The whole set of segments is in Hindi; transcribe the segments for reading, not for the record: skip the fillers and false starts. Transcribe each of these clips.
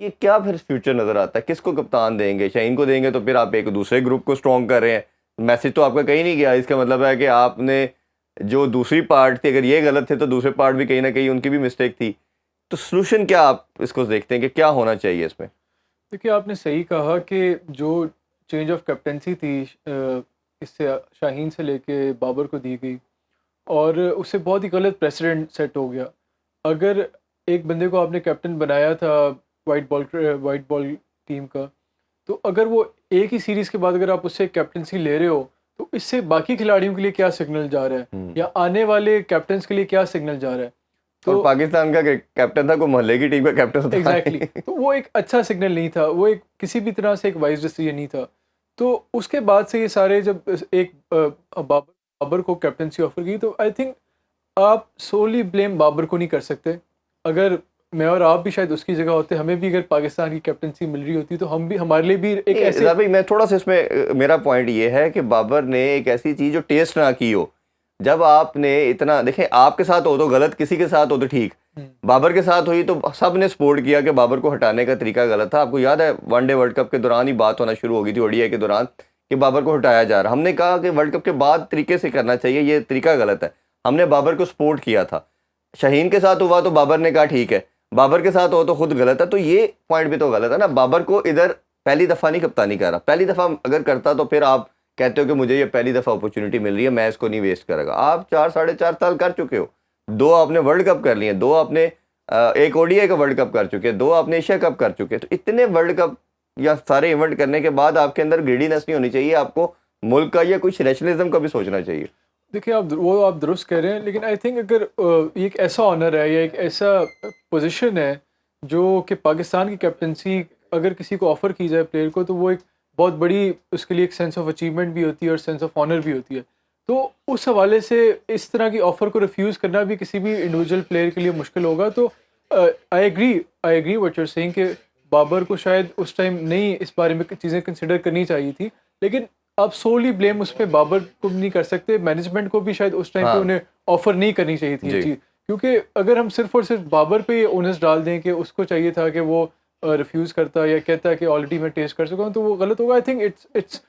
ये क्या फिर फ्यूचर नज़र आता है, किसको कप्तान देंगे? शाहीन को देंगे तो फिर आप एक दूसरे ग्रुप को स्ट्रॉन्ग कर रहे हैं, मैसेज तो आपका कहीं नहीं गया। इसका मतलब है कि आपने जो दूसरी पार्ट थी, अगर ये गलत थे तो दूसरे पार्ट भी कहीं ना कहीं उनकी भी मिस्टेक थी। तो सोल्यूशन क्या आप इसको देखते हैं कि क्या होना चाहिए इसमें? देखिए, आपने सही कहा कि जो चेंज ऑफ कैप्टनसी थी इससे शाहीन से लेके बाबर को दी गई, और उससे बहुत ही गलत प्रेसिडेंट सेट हो गया। अगर एक बंदे को आपने कैप्टन बनाया था वाइट बॉल टीम का, तो अगर वो एक ही सीरीज़ के बाद अगर आप उससे कैप्टनसी ले रहे हो, तो इससे बाकी खिलाड़ियों के लिए क्या सिग्नल जा रहा है, या आने वाले कैप्टन्स के लिए क्या सिग्नल जा रहा है। और तो पाकिस्तान का कैप्टन था, को मोहल्ले की टीम का कैप्टन था एग्जैक्टली नहीं। तो वो एक अच्छा सिग्नल नहीं था, वो एक किसी भी तरह से एक वाइज डिसीजन नहीं था। तो उसके बाद से ये सारे जब एक बाबर को कैप्टनसी ऑफर की, तो आई थिंक आप सोली ब्लेम बाबर को नहीं कर सकते। अगर मैं और आप भी शायद उसकी जगह होते, हमें भी अगर पाकिस्तान की कैप्टनसी मिल रही होती, तो हम भी, हमारे लिए भी एक नहीं, ऐसे। भाई मैं थोड़ा सा इसमें मेरा पॉइंट ये है कि बाबर ने एक ऐसी चीज जो टेस्ट ना की हो। जब आपने इतना देखें, आपके साथ हो तो गलत, किसी के साथ हो तो ठीक। हम्म, बाबर के साथ हुई तो सब ने सपोर्ट किया कि बाबर को हटाने का तरीका गलत था। आपको याद है वनडे वर्ल्ड कप के दौरान ही बात होना शुरू हो गई थी, ओडीआई के दौरान, कि बाबर को हटाया जा रहा। हमने कहा कि वर्ल्ड कप के बाद तरीके से करना चाहिए, ये तरीका गलत है। हमने बाबर को सपोर्ट किया था। शाहीन के साथ हुआ तो बाबर ने कहा ठीक है, बाबर के साथ हो तो खुद गलत है। तो ये पॉइंट भी तो गलत है ना। बाबर को इधर पहली दफा नहीं कप्तानी कर रहा। पहली दफा अगर करता तो फिर आप कहते हो कि मुझे ये पहली दफा अपॉर्चुनिटी मिल रही है, मैं इसको नहीं वेस्ट करेगा। आप 4 साढ़े 4 साल कर चुके हो, 2 आपने वर्ल्ड कप कर लिए, 2 आपने एक ओडीआई का वर्ल्ड कप कर चुके, 2 आपने एशिया कप कर चुके। तो इतने वर्ल्ड कप या सारे इवेंट करने के बाद आपके अंदर ग्रीडीनेस नहीं होनी चाहिए। आपको मुल्क का या कुछ नेशनलिज्म का भी सोचना चाहिए। देखिए, आप दुरुस्त कह रहे हैं, लेकिन आई थिंक अगर ये एक ऐसा ऑनर है या एक ऐसा पोजीशन है जो कि पाकिस्तान की कैप्टनसी अगर किसी को ऑफ़र की जाए प्लेयर को, तो वो एक बहुत बड़ी उसके लिए एक सेंस ऑफ अचीवमेंट भी होती है और सेंस ऑफ ऑनर भी होती है। तो उस हवाले से इस तरह की ऑफ़र को रिफ्यूज़ करना भी किसी भी इंडिविजुअल प्लेयर के लिए मुश्किल होगा। तो I agree what you are saying कि बाबर को शायद उस टाइम नहीं इस बारे में चीज़ें कंसिडर करनी चाहिए थी, लेकिन आप सोली ब्लेम उस पे बाबर को भी नहीं कर सकते। मैनेजमेंट को भी शायद उस टाइम पे हाँ उन्हें ऑफर नहीं करनी चाहिए थी ये जी। चीज़, क्योंकि अगर हम सिर्फ और सिर्फ बाबर पे ओनस डाल दें कि उसको चाहिए था कि वो रिफ्यूज़ करता या कहता कि ऑलरेडी मैं टेस्ट कर चुका हूँ, तो वो गलत होगा। आई थिंक इट्स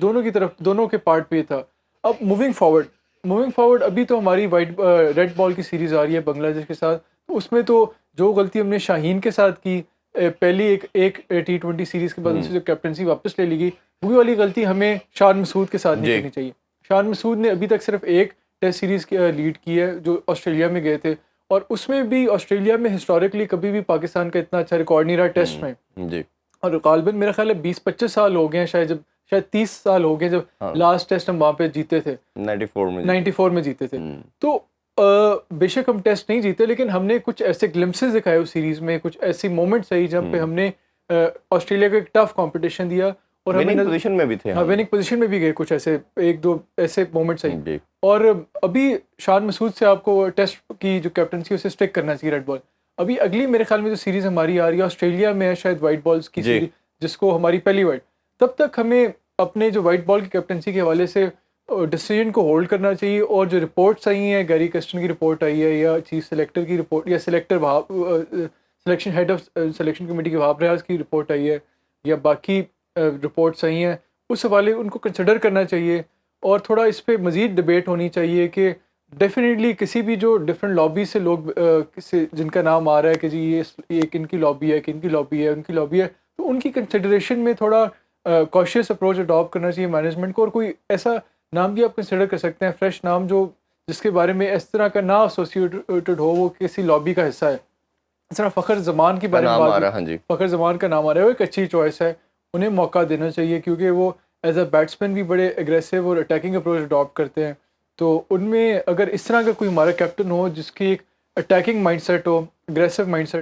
दोनों की तरफ, दोनों के पार्ट पे था। अब मूविंग फॉरवर्ड अभी तो हमारी वाइट रेड बॉल की सीरीज़ आ रही है बांग्लादेश के साथ। तो उसमें तो जो गलती हमने शाहीन के साथ की, पहली एक T20 सीरीज़ के बाद हम्म। उनसे जो कैप्टनसी वापस ले ली गई, वही वाली गलती हमें शान मसूद के साथ नहीं जी। करनी चाहिए। शान मसूद ने अभी तक सिर्फ एक टेस्ट सीरीज़ की लीड की है, जो ऑस्ट्रेलिया में गए थे, और उसमें भी ऑस्ट्रेलिया में हिस्टोरिकली कभी भी पाकिस्तान का इतना अच्छा रिकॉर्ड नहीं रहा टेस्ट में। जी। और गालिबन मेरा ख्याल है 20-25 साल हो गए हैं, शायद 30 साल हो गए जब हाँ, लास्ट टेस्ट हम वहाँ पे जीते थे। 94 में जीते। 94 में जीते थे। हम्म। तो बेशक हम टेस्ट नहीं जीते, लेकिन हमने कुछ ऐसे ग्लिम्पसेस दिखाए उस सीरीज़ में, कुछ ऐसी मोमेंट्स आई जहाँ पे हमने ऑस्ट्रेलिया को एक टफ कंपटीशन दिया, और हमें विनिंग पोजीशन में भी थे हाँ, हम। विनिंग पोजीशन में भी गए। कुछ ऐसे एक दो ऐसे मोमेंट्स आई। जी। और अभी शान मसूद से आपको टेस्ट की जो कैप्टनसी उसे स्टिक करना चाहिए रेड बॉल। अभी अगली मेरे ख्याल में जो सीरीज़ हमारी आ रही है ऑस्ट्रेलिया में है, शायद वाइट बॉल्स की जी। सीरीज, जिसको हमारी पहली वाइट। तब तक हमें अपने जो वाइट बॉल की कैप्टनसी के हवाले से डिसीजन को होल्ड करना चाहिए। और जो रिपोर्ट्स आई हैं, गैरी कस्टन की रिपोर्ट आई है, या चीफ सेलेक्टर की रिपोर्ट, या selection head of selection committee के वहाब रियाज की रिपोर्ट आई है, या बाकी रिपोर्ट्स आई हैं, उस हवाले उनको कंसिडर करना चाहिए। और थोड़ा इस पे मज़ीद डिबेट होनी चाहिए कि डेफिनेटली किसी भी जो डिफरेंट लॉबी से लोग किसी जिनका नाम आ रहा है कि जी ये एक इनकी लॉबी है, कि इनकी लॉबी है, उनकी लॉबी है, तो उनकी कंसिडरेशन में थोड़ा कॉशियस अप्रोच अडॉप्ट करना चाहिए मैनेजमेंट को। और कोई ऐसा नाम भी आप कंसिडर कर सकते हैं, फ्रेश नाम, जो जिसके बारे में इस तरह का ना एसोसिएटेड हो वो किसी लॉबी का हिस्सा है। इस तरह फ़खर ज़मान के का बारे में नाम बात आ हुई। रहा है, हाँ जी। फ़खर ज़मान का नाम आ रहा है, वो एक अच्छी चॉइस है, उन्हें मौका देना चाहिए, क्योंकि वो एज अ बैट्समैन भी बड़े एग्रेसिव और अटैकिंग अप्रोच अडॉप्ट करते हैं। तो उनमें अगर इस तरह का कोई हमारा कैप्टन हो जिसकी एक अटैकिंग माइंडसेट हो, एग्रेसिव माइंडसेट